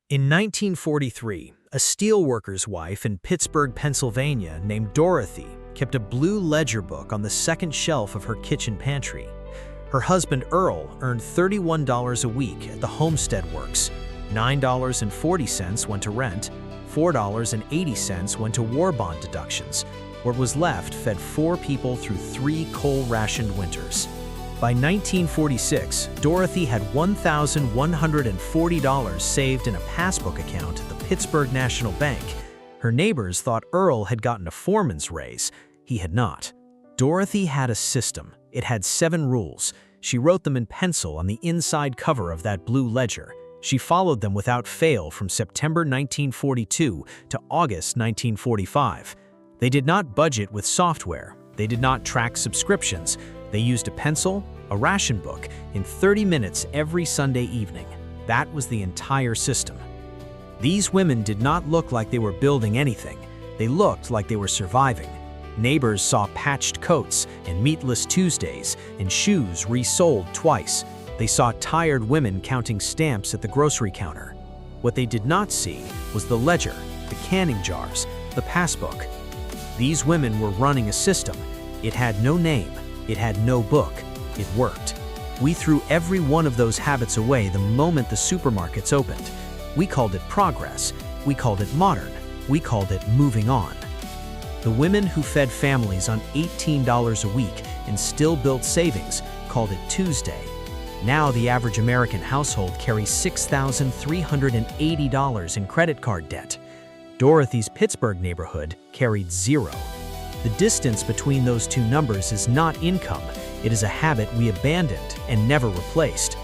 In 1943, a steelworker's wife in Pittsburgh, Pennsylvania, named Dorothy, kept a blue ledger book on the second shelf of her kitchen pantry. Her husband Earl earned $31 a week at the Homestead Works. $9.40 went to rent, $4.80 went to war bond deductions. What was left fed 4 people through 3 coal-rationed winters. By 1946, Dorothy had $1,140 saved in a passbook account at the Pittsburgh National Bank. Her neighbors thought Earl had gotten a foreman's raise. He had not. Dorothy had a system. It had 7 rules. She wrote them in pencil on the inside cover of that blue ledger. She followed them without fail from September 1942 to August 1945. They did not budget with software. They did not track subscriptions. They used a pencil, a ration book, in 30 minutes every Sunday evening. That was the entire system. These women did not look like they were building anything. They looked like they were surviving. Neighbors saw patched coats and meatless Tuesdays and shoes resold twice. They saw tired women counting stamps at the grocery counter. What they did not see was the ledger, the canning jars, the passbook. These women were running a system. It had no name. It had no book. It worked. We threw every one of those habits away the moment the supermarkets opened. We called it progress. We called it modern. We called it moving on. The women who fed families on $18 a week and still built savings called it Tuesday. Now the average American household carries $6,380 in credit card debt. Dorothy's Pittsburgh neighborhood carried 0. The distance between those two numbers is not income. It is a habit we abandoned and never replaced.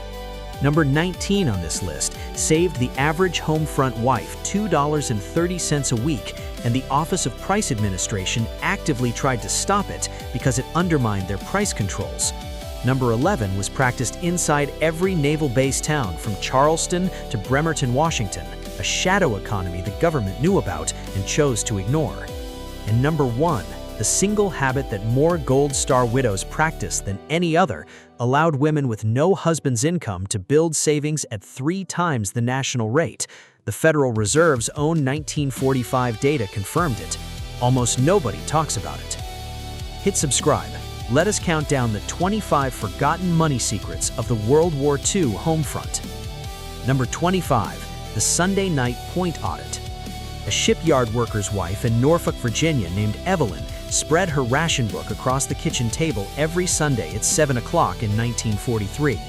Number 19 on this list saved the average home front wife $2.30 a week, and the Office of Price Administration actively tried to stop it because it undermined their price controls. Number 11 was practiced inside every naval-based town from Charleston to Bremerton, Washington, a shadow economy the government knew about and chose to ignore. And number 1, the single habit that more Gold Star widows practiced than any other, allowed women with no husband's income to build savings at 3 times the national rate. The Federal Reserve's own 1945 data confirmed it. Almost nobody talks about it. Hit subscribe. Let us count down the 25 forgotten money secrets of the World War II home front. Number 25, the Sunday night point audit. A shipyard worker's wife in Norfolk, Virginia named Evelyn spread her ration book across the kitchen table every Sunday at 7 o'clock in 1943.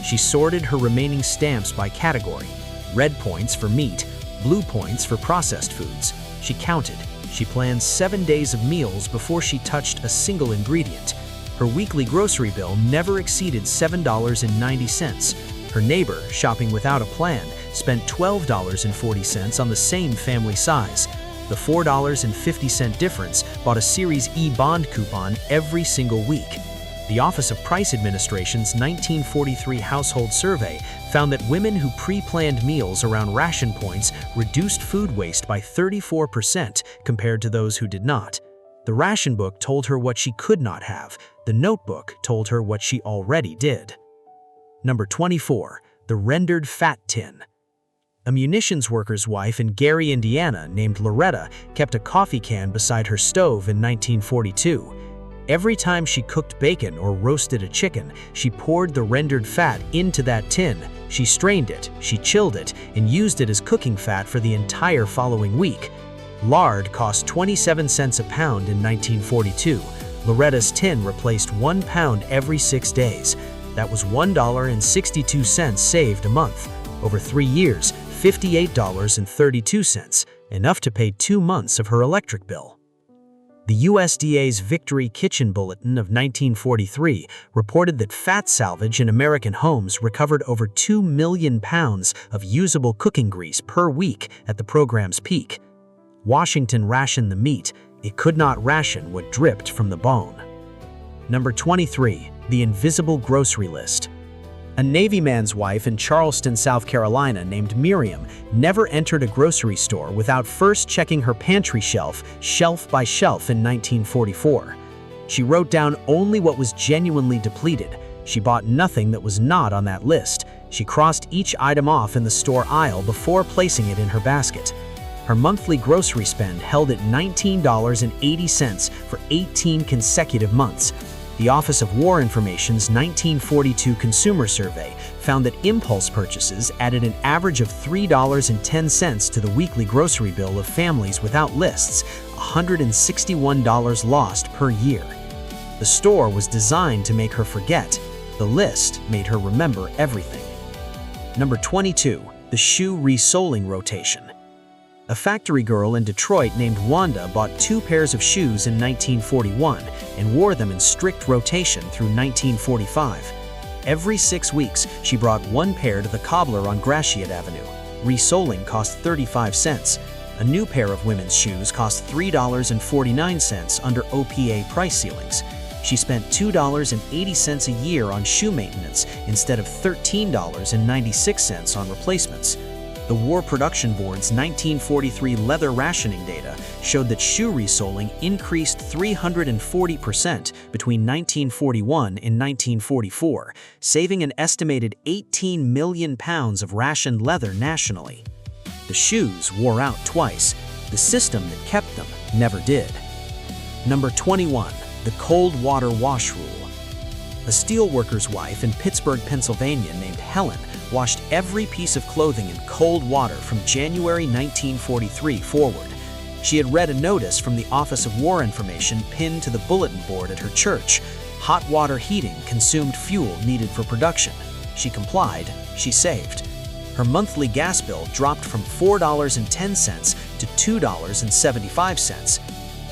She sorted her remaining stamps by category: red points for meat, blue points for processed foods. She counted. She planned 7 days of meals before she touched a single ingredient. Her weekly grocery bill never exceeded $7.90. Her neighbor, shopping without a plan, spent $12.40 on the same family size. The $4.50 difference bought a Series E bond coupon every single week. The Office of Price Administration's 1943 household survey found that women who pre-planned meals around ration points reduced food waste by 34% compared to those who did not. The ration book told her what she could not have. The notebook told her what she already did. Number 24, the rendered fat tin. A munitions worker's wife in Gary, Indiana, named Loretta, kept a coffee can beside her stove in 1942. Every time she cooked bacon or roasted a chicken, she poured the rendered fat into that tin. She strained it, she chilled it, and used it as cooking fat for the entire following week. Lard cost 27 cents a pound in 1942. Loretta's tin replaced 1 pound every 6 days. That was $1.62 saved a month. Over 3 years, $58.32, enough to pay 2 months of her electric bill. The USDA's Victory Kitchen Bulletin of 1943 reported that fat salvage in American homes recovered over 2 million pounds of usable cooking grease per week at the program's peak. Washington rationed the meat. It could not ration what dripped from the bone. Number 23, the invisible grocery list. A Navy man's wife in Charleston, South Carolina, named Miriam, never entered a grocery store without first checking her pantry shelf by shelf in 1944. She wrote down only what was genuinely depleted. She bought nothing that was not on that list. She crossed each item off in the store aisle before placing it in her basket. Her monthly grocery spend held at $19.80 for 18 consecutive months. The Office of War Information's 1942 Consumer Survey found that impulse purchases added an average of $3.10 to the weekly grocery bill of families without lists, $161 lost per year. The store was designed to make her forget. The list made her remember everything. Number 22. The shoe resoling rotation. A factory girl in Detroit named Wanda bought 2 pairs of shoes in 1941 and wore them in strict rotation through 1945. Every 6 weeks, she brought 1 pair to the cobbler on Gratiot Avenue. Resoling cost 35 cents. A new pair of women's shoes cost $3.49 under OPA price ceilings. She spent $2.80 a year on shoe maintenance instead of $13.96 on replacements. The War Production Board's 1943 leather rationing data showed that shoe resoling increased 340% between 1941 and 1944, saving an estimated 18 million pounds of rationed leather nationally. The shoes wore out twice. The system that kept them never did. Number 21. The cold water wash rule. A steelworker's wife in Pittsburgh, Pennsylvania named Helen washed every piece of clothing in cold water from January 1943 forward. She had read a notice from the Office of War Information pinned to the bulletin board at her church. Hot water heating consumed fuel needed for production. She complied. She saved. Her monthly gas bill dropped from $4.10 to $2.75.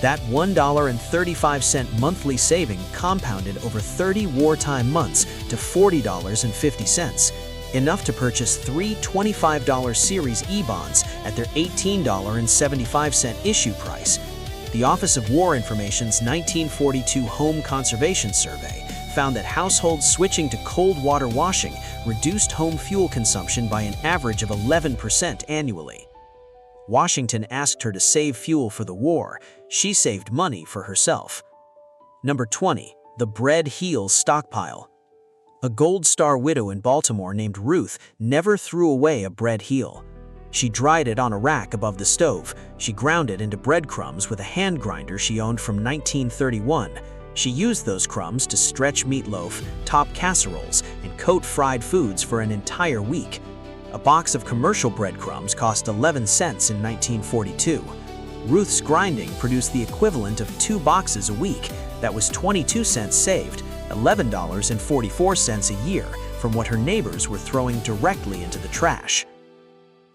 That $1.35 monthly saving compounded over 30 wartime months to $40.50, enough to purchase 3 $25 Series E bonds at their $18.75 issue price. The Office of War Information's 1942 Home Conservation Survey found that households switching to cold water washing reduced home fuel consumption by an average of 11% annually. Washington asked her to save fuel for the war. She saved money for herself. Number 20. The bread heels stockpile. A Gold Star widow in Baltimore named Ruth never threw away a bread heel. She dried it on a rack above the stove. She ground it into breadcrumbs with a hand grinder she owned from 1931. She used those crumbs to stretch meatloaf, top casseroles, and coat fried foods for an entire week. A box of commercial breadcrumbs cost 11 cents in 1942. Ruth's grinding produced the equivalent of 2 boxes a week. That was 22 cents saved, $11.44 a year from what her neighbors were throwing directly into the trash.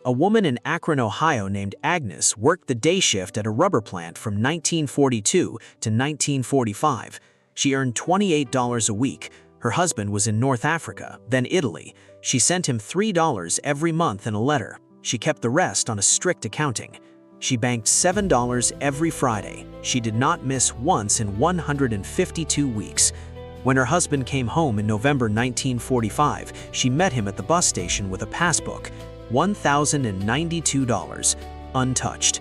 A woman in Akron, Ohio named Agnes worked the day shift at a rubber plant from 1942 to 1945. She earned $28 a week. Her husband was in North Africa, then Italy. She sent him $3 every month in a letter. She kept the rest on a strict accounting. She banked $7 every Friday. She did not miss once in 152 weeks. When her husband came home in November 1945, she met him at the bus station with a passbook, $1,092, untouched.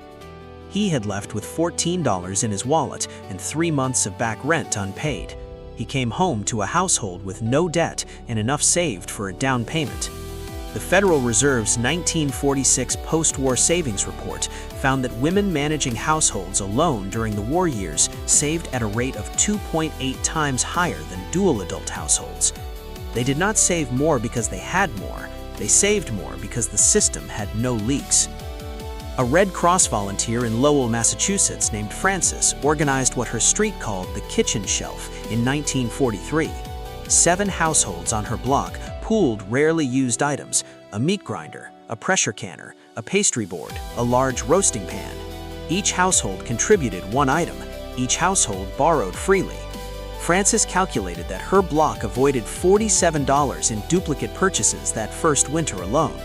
He had left with $14 in his wallet and 3 months of back rent unpaid. He came home to a household with no debt and enough saved for a down payment. The Federal Reserve's 1946 post-war savings report found that women managing households alone during the war years saved at a rate of 2.8 times higher than dual adult households. They did not save more because they had more. They saved more because the system had no leaks. A Red Cross volunteer in Lowell, Massachusetts named Frances organized what her street called the kitchen shelf in 1943. 7 households on her block pooled rarely used items: a meat grinder, a pressure canner, a pastry board, a large roasting pan. Each household contributed 1 item. Each household borrowed freely. Frances calculated that her block avoided $47 in duplicate purchases that first winter alone.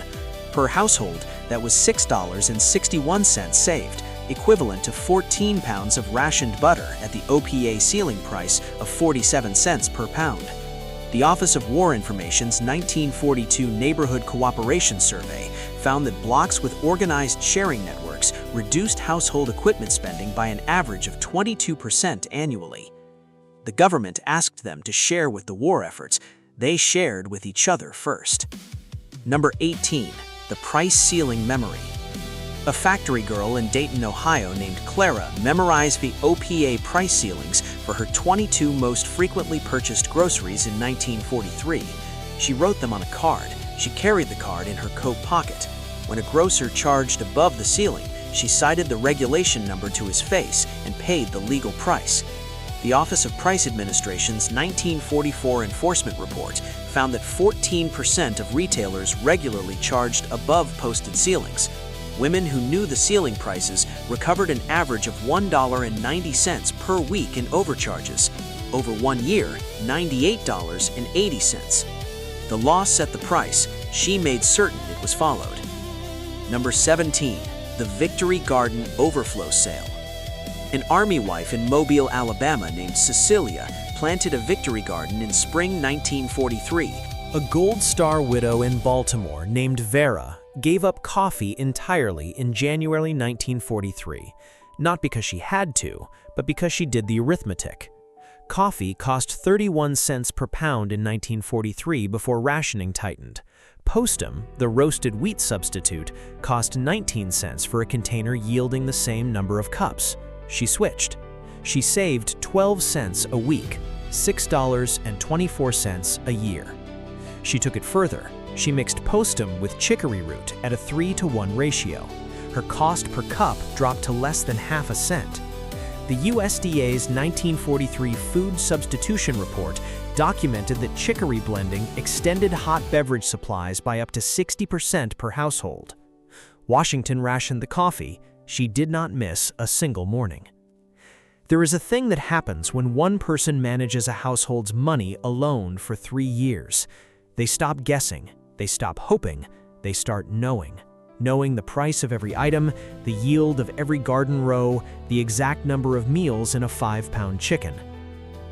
Per household, that was $6.61 saved, equivalent to 14 pounds of rationed butter at the OPA ceiling price of 47 cents per pound. The Office of War Information's 1942 Neighborhood Cooperation Survey found that blocks with organized sharing networks reduced household equipment spending by an average of 22% annually. The government asked them to share with the war efforts. they shared with each other first. Number 18. The price ceiling memory. A factory girl in Dayton, Ohio named Clara memorized the OPA price ceilings for her 22 most frequently purchased groceries in 1943. She wrote them on a card. She carried the card in her coat pocket. When a grocer charged above the ceiling, she cited the regulation number to his face and paid the legal price. The Office of Price Administration's 1944 enforcement report found that 14% of retailers regularly charged above posted ceilings. Women who knew the ceiling prices recovered an average of $1.90 per week in overcharges. Over 1 year, $98.80. The law set the price. She made certain it was followed. Number 17. The Victory Garden Overflow Sale. An army wife in Mobile, Alabama named Cecilia planted a victory garden in spring 1943. A Gold Star widow in Baltimore named Vera gave up coffee entirely in January 1943, not because she had to, but because she did the arithmetic. Coffee cost 31 cents per pound in 1943 before rationing tightened. Postum, the roasted wheat substitute, cost 19 cents for a container yielding the same number of cups. She switched. She saved 12 cents a week, $6.24 a year. She took it further. She mixed postum with chicory root at a 3-to-1 ratio. Her cost per cup dropped to less than half a cent. The USDA's 1943 Food Substitution Report documented that chicory blending extended hot beverage supplies by up to 60% per household. Washington rationed the coffee. She did not miss a single morning. There is a thing that happens when one person manages a household's money alone for 3 years. They stop guessing. They stop hoping. They start knowing. Knowing the price of every item, the yield of every garden row, the exact number of meals in a 5-pound chicken.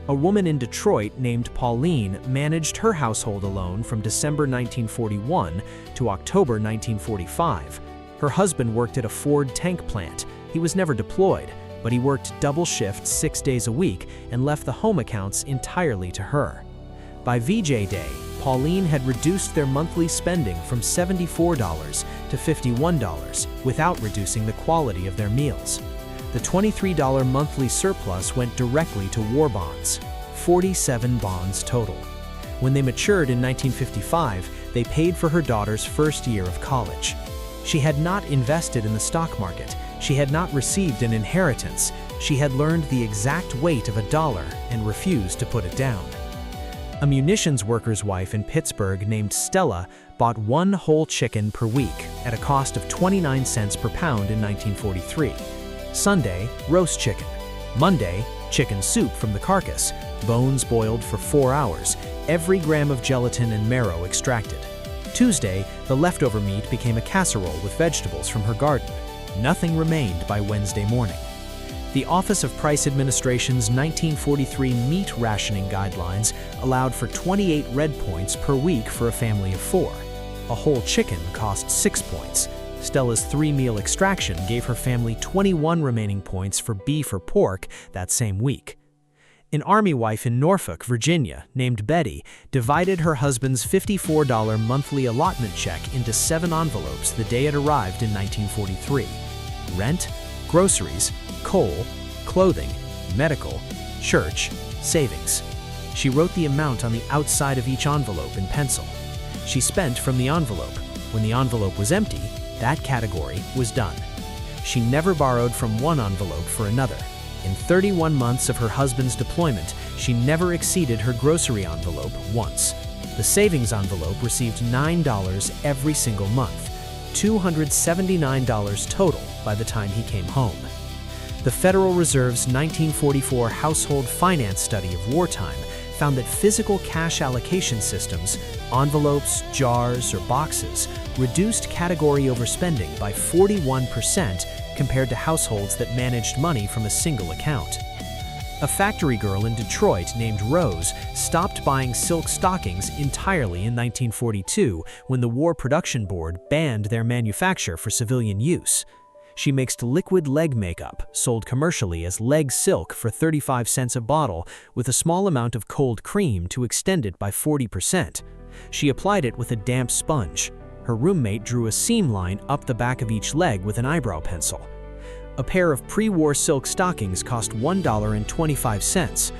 A woman in Detroit named Pauline managed her household alone from December 1941 to October 1945. Her husband worked at a Ford tank plant. He was never deployed, but he worked double shifts 6 days a week and left the home accounts entirely to her. By VJ Day, Pauline had reduced their monthly spending from $74 to $51 without reducing the quality of their meals. The $23 monthly surplus went directly to war bonds, 47 bonds total. When they matured in 1955, they paid for her daughter's first year of college. She had not invested in the stock market. She had not received an inheritance. She had learned the exact weight of a dollar and refused to put it down. A munitions worker's wife in Pittsburgh named Stella bought 1 whole chicken per week at a cost of 29 cents per pound in 1943. Sunday, roast chicken. Monday, chicken soup from the carcass, bones boiled for 4 hours, every gram of gelatin and marrow extracted. Tuesday, the leftover meat became a casserole with vegetables from her garden. Nothing remained by Wednesday morning. The Office of Price Administration's 1943 meat rationing guidelines allowed for 28 red points per week for a family of 4. A whole chicken cost 6 points. Stella's 3-meal extraction gave her family 21 remaining points for beef or pork that same week. An army wife in Norfolk, Virginia, named Betty, divided her husband's $54 monthly allotment check into 7 envelopes the day it arrived in 1943. Rent, groceries, coal, clothing, medical, church, savings. She wrote the amount on the outside of each envelope in pencil. She spent from the envelope. When the envelope was empty, that category was done. She never borrowed from one envelope for another. In 31 months of her husband's deployment, she never exceeded her grocery envelope once. The savings envelope received $9 every single month, $279 total by the time he came home. The Federal Reserve's 1944 Household Finance Study of Wartime found that physical cash allocation systems, envelopes, jars, or boxes, reduced category overspending by 41% compared to households that managed money from a single account. A factory girl in Detroit named Rose stopped buying silk stockings entirely in 1942 when the War Production Board banned their manufacture for civilian use. She mixed liquid leg makeup, sold commercially as leg silk for 35 cents a bottle, with a small amount of cold cream to extend it by 40%. She applied it with a damp sponge. Her roommate drew a seam line up the back of each leg with an eyebrow pencil. A pair of pre-war silk stockings cost $1.25.